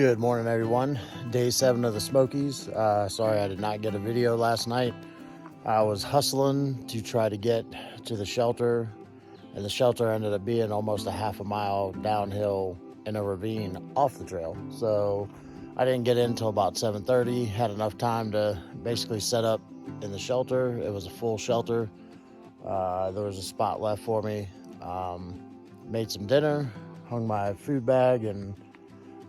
Good morning, everyone. Day 7 of the Smokies. Sorry I did not get a video last night. I was hustling to try to get to the shelter, and the shelter ended up being almost a half a mile downhill in a ravine off the trail. So I didn't get in until about 7:30. Had enough time to basically set up in the shelter. It was a full shelter. There was a spot left for me. Made some dinner, hung my food bag, and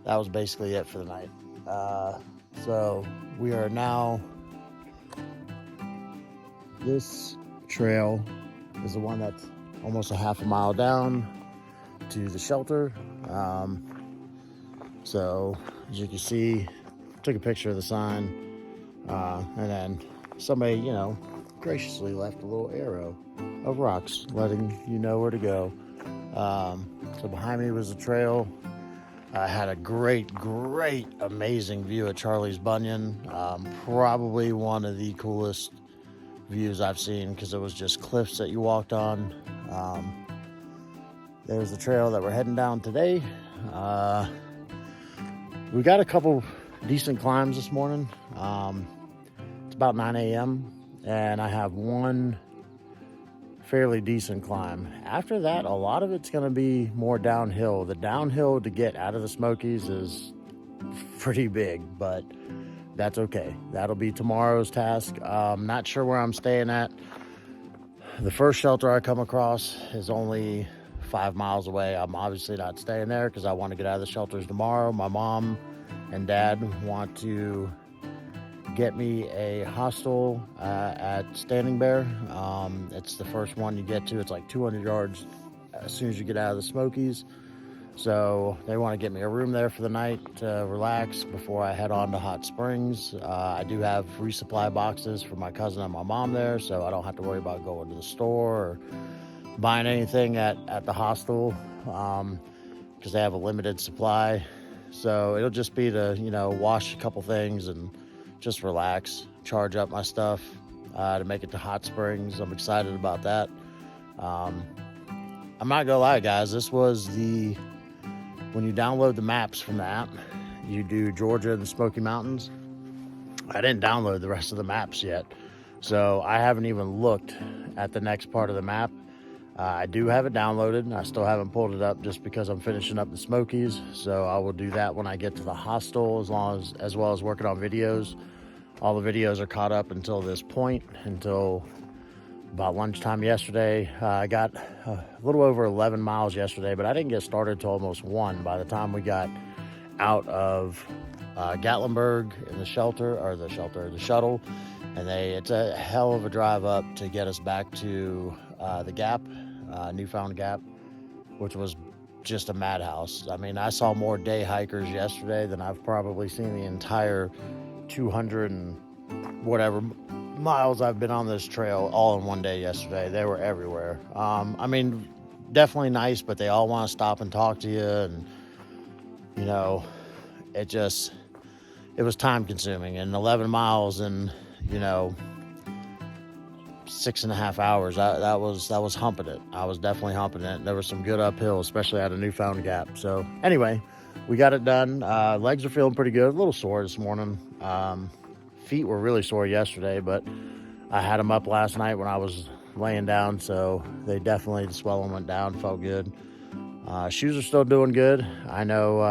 that was basically it for the night. So we are now, this trail is the one that's almost a half a mile down to the shelter. So as you can see, took a picture of the sign, and then somebody, graciously left a little arrow of rocks letting you know where to go. So behind me was the trail. I had a great, amazing view of Charlie's Bunyan. Probably one of the coolest views I've seen because it was just cliffs that you walked on. There's the trail that we're heading down today. We got a couple decent climbs this morning. It's about 9 a.m. and I have one fairly decent climb. After that, a lot of it's going to be more downhill. The downhill to get out of the Smokies is pretty big, but that's okay. That'll be tomorrow's task. Not sure where I'm staying at. The first shelter I come across is only 5 miles away. I'm obviously not staying there because I want to get out of the shelters tomorrow. My mom and dad want to get me a hostel at Standing Bear. It's the first one you get to. It's like 200 yards as soon as you get out of the Smokies. So they want to get me a room there for the night to relax before I head on to Hot Springs. I do have resupply boxes for my cousin and my mom there, so I don't have to worry about going to the store or buying anything at the hostel because they have a limited supply. So it'll just be to, wash a couple things and just relax, charge up my stuff to make it to Hot Springs. I'm excited about that. I'm not gonna lie, guys, this was when you download the maps from the app, you do Georgia and the Smoky Mountains. I didn't download the rest of the maps yet, so I haven't even looked at the next part of the map. I do have it downloaded. I still haven't pulled it up just because I'm finishing up the Smokies. So I will do that when I get to the hostel, as well as working on videos. All the videos are caught up until this point, until about lunchtime yesterday. I got a little over 11 miles yesterday, but I didn't get started till almost 1 by the time we got out of Gatlinburg in the shuttle. And it's a hell of a drive up to get us back to the Gap, Newfound Gap, which was just a madhouse. I mean, I saw more day hikers yesterday than I've probably seen the entire 200 and whatever miles I've been on this trail all in one day yesterday. They were everywhere. I mean, definitely nice, but they all want to stop and talk to you, and it was time consuming. And 11 miles and 6.5 hours. That was humping it. I was definitely humping it. There was some good uphill, especially at a Newfound Gap. So anyway, we got it done. Legs are feeling pretty good. A little sore this morning. Feet were really sore yesterday, but I had them up last night when I was laying down, so the swelling went down, felt good. Shoes are still doing good. I know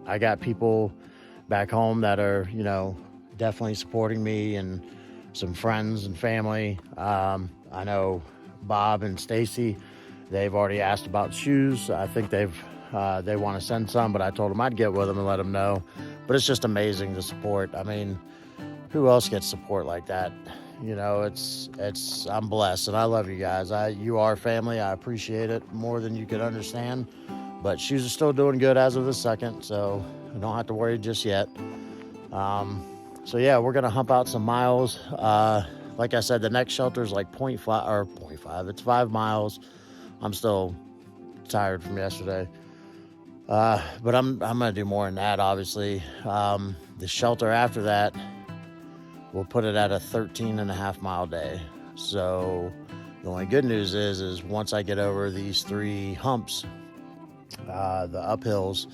I got people back home that are, definitely supporting me, and some friends and family. I know Bob and Stacy, they've already asked about shoes. I think they want to send some, but I told them I'd get with them and let them know. But it's just amazing, the support. I mean, who else gets support like that? I'm blessed, and I love you guys. You are family. I appreciate it more than you could understand. But shoes are still doing good as of the second, so I don't have to worry just yet. So yeah, we're gonna hump out some miles. Like I said, the next shelter is like 0.5. It's 5 miles. I'm still tired from yesterday. But I'm gonna do more than that, obviously. The shelter after that, we'll put it at a 13.5 mile day. So the only good news is once I get over these 3 humps, the uphills,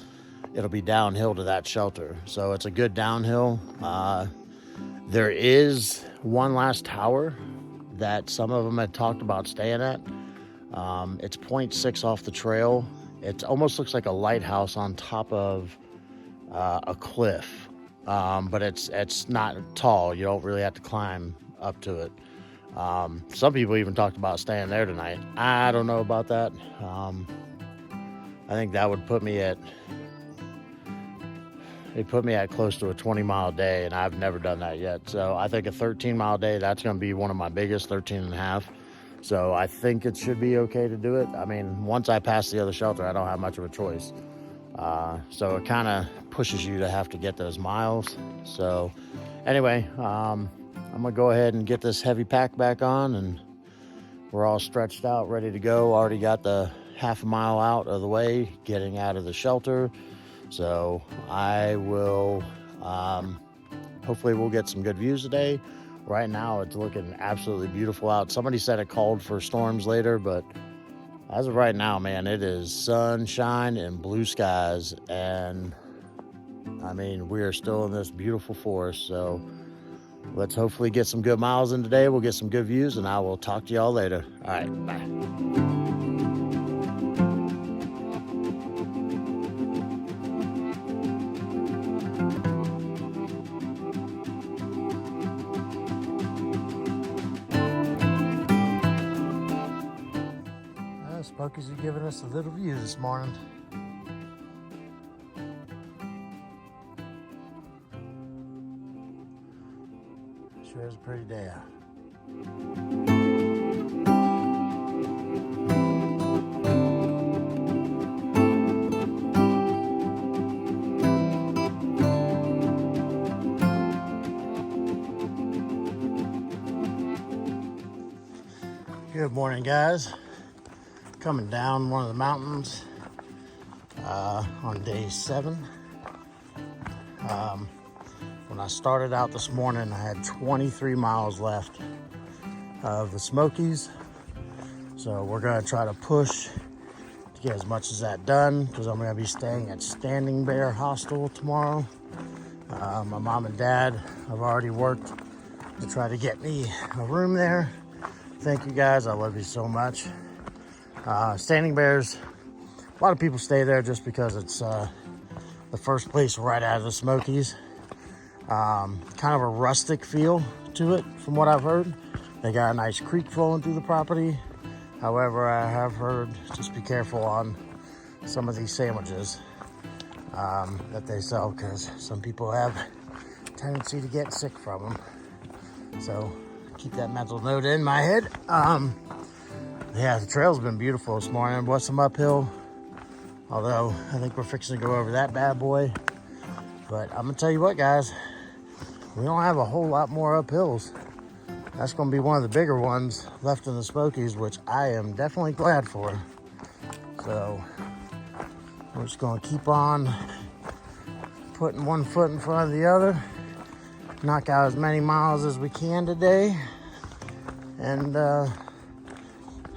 it'll be downhill to that shelter. So it's a good downhill. There is one last tower that some of them had talked about staying at. It's 0.6 off the trail. It almost looks like a lighthouse on top of a cliff, but it's not tall. You don't really have to climb up to it. Some people even talked about staying there tonight. I don't know about that. I think that would put me at close to a 20-mile day, and I've never done that yet. So I think a 13-mile day, that's going to be one of my biggest, 13 and a half. So I think it should be okay to do it. I mean, once I pass the other shelter, I don't have much of a choice. So it kind of pushes you to have to get those miles. So anyway, I'm going to go ahead and get this heavy pack back on, and we're all stretched out, ready to go. Already got the half a mile out of the way, getting out of the shelter. So I will, hopefully we'll get some good views today. Right now it's looking absolutely beautiful out. Somebody said it called for storms later, but as of right now, man, it is sunshine and blue skies. And I mean, we are still in this beautiful forest. So let's hopefully get some good miles in today. We'll get some good views, and I will talk to y'all later. All right, bye. Smokies are giving us a little view this morning. Sure is a pretty day out. Good morning, guys. Coming down one of the mountains on day 7. When I started out this morning, I had 23 miles left of the Smokies. So we're going to try to push to get as much as that done, because I'm going to be staying at Standing Bear Hostel tomorrow. My mom and dad have already worked to try to get me a room there. Thank you guys. I love you so much. Standing Bears, a lot of people stay there just because it's the first place right out of the Smokies. Kind of a rustic feel to it from what I've heard. They got a nice creek flowing through the property. However, I have heard just be careful on some of these sandwiches that they sell, because some people have a tendency to get sick from them. So keep that mental note in my head. Yeah, the trail's been beautiful this morning. Was some uphill, although I think we're fixing to go over that bad boy. But I'm gonna tell you what, guys, we don't have a whole lot more uphills. That's gonna be one of the bigger ones left in the Smokies, which I am definitely glad for. So we're just gonna keep on putting one foot in front of the other, knock out as many miles as we can today, and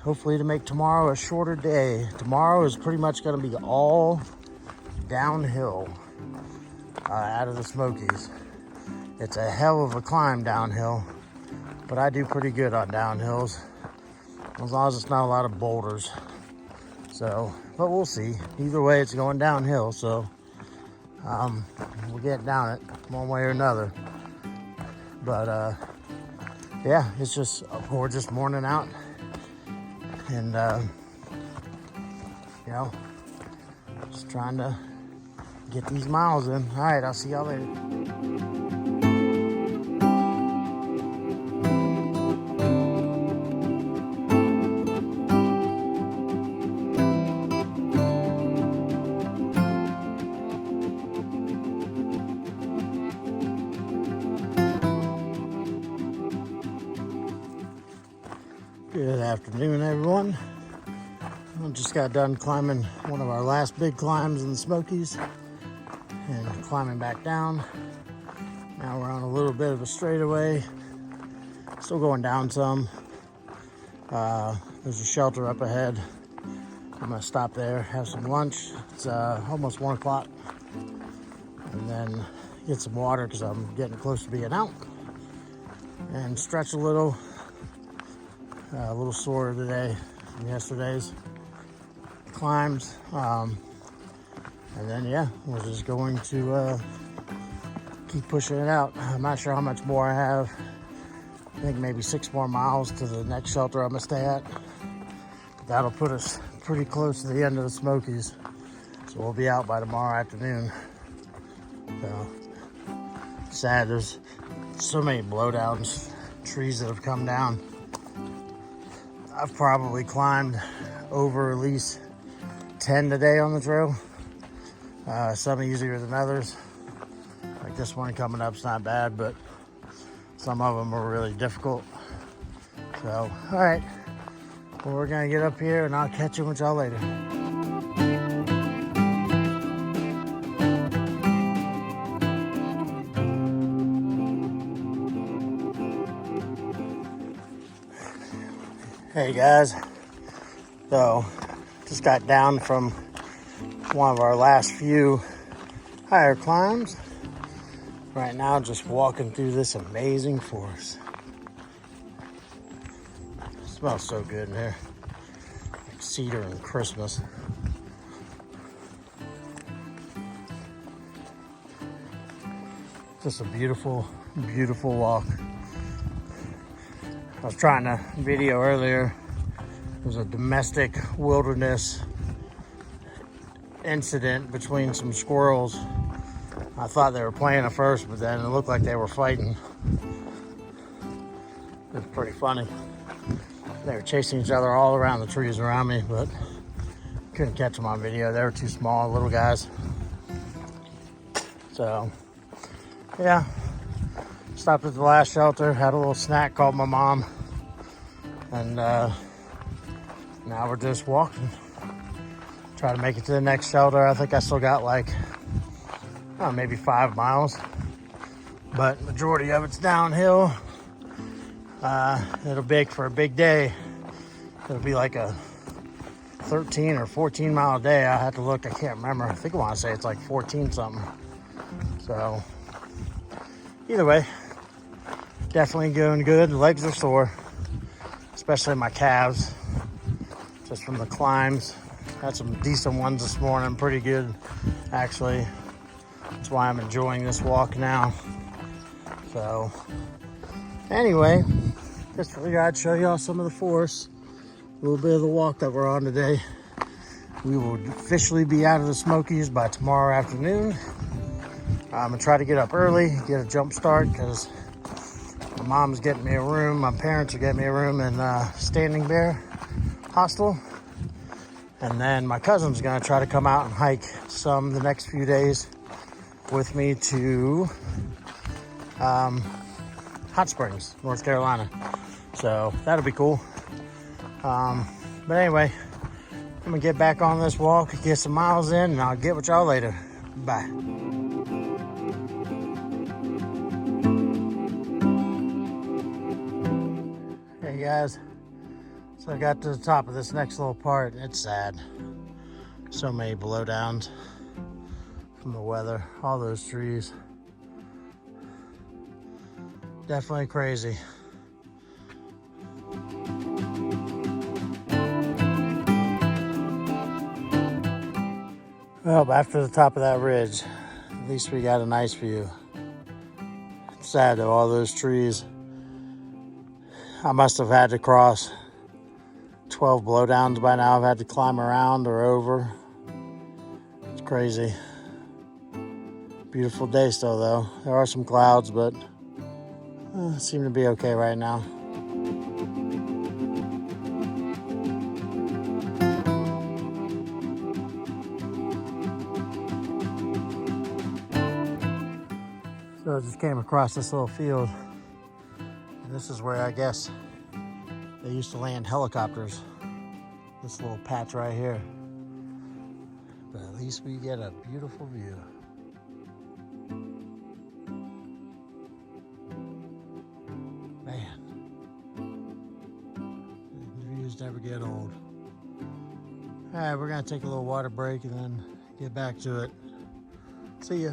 hopefully to make tomorrow a shorter day. Tomorrow is pretty much going to be all downhill out of the Smokies. It's a hell of a climb downhill, but I do pretty good on downhills, as long as it's not a lot of boulders. So, but we'll see. Either way, it's going downhill, so we'll get down it one way or another. But yeah, it's just a gorgeous morning out. And, you know, just trying to get these miles in. All right, I'll see y'all later. Good afternoon, everyone. I just got done climbing one of our last big climbs in the Smokies and climbing back down. Now we're on a little bit of a straightaway. Still going down some. There's a shelter up ahead. I'm gonna stop there, have some lunch. It's almost 1 o'clock. and then get some water because I'm getting close to being out, and stretch a little sore today from yesterday's climbs, and then yeah, we're just going to keep pushing it out. I'm not sure how much more I have. I think maybe 6 more miles to the next shelter I'm gonna stay at. But that'll put us pretty close to the end of the Smokies, so we'll be out by tomorrow afternoon. So sad, there's so many blowdowns, trees that have come down. I've probably climbed over at least 10 today on the trail. Some easier than others. Like this one coming up's not bad, but some of them are really difficult. So, all right, well, we're gonna get up here and I'll catch you with y'all later. Hey guys, so just got down from one of our last few higher climbs. Right now, just walking through this amazing forest. It smells so good in here, like cedar and Christmas. Just a beautiful, beautiful walk. I was trying to video earlier. There was a domestic wilderness incident between some squirrels. I thought they were playing at first, but then it looked like they were fighting. It was pretty funny. They were chasing each other all around the trees around me, but couldn't catch them on video. They were too small, little guys. So, yeah. Stopped at the last shelter, had a little snack, called my mom, and now we're just walking. Try to make it to the next shelter. I think I still got like, maybe 5 miles, but majority of it's downhill. It'll be for a big day. It'll be like a 13 or 14 mile day. I have to look, I can't remember. I think I want to say it's like 14 something. So either way, definitely going good. The legs are sore, especially my calves, just from the climbs. Had some decent ones this morning, pretty good actually. That's why I'm enjoying this walk now. So anyway, just figured I'd show y'all some of the forest, a little bit of the walk that we're on today. We will officially be out of the Smokies by tomorrow afternoon. I'm gonna try to get up early, get a jump start, because my mom's getting me a room, my parents are getting me a room in Standing Bear Hostel. And then my cousin's gonna try to come out and hike some the next few days with me to Hot Springs, North Carolina. So that'll be cool. But anyway, I'm gonna get back on this walk, get some miles in, and I'll get with y'all later. Bye. Hey guys, so I got to the top of this next little part, and it's sad. So many blowdowns from the weather, all those trees. Definitely crazy. Well, after the top of that ridge, at least we got a nice view. It's sad though, all those trees. I must have had to cross 12 blowdowns by now. I've had to climb around or over. It's crazy. Beautiful day still though. There are some clouds, but seem to be okay right now. So I just came across this little field, and this is where I guess they used to land helicopters. This little patch right here. But at least we get a beautiful view. Man, the views never get old. All right, we're gonna take a little water break and then get back to it. See ya.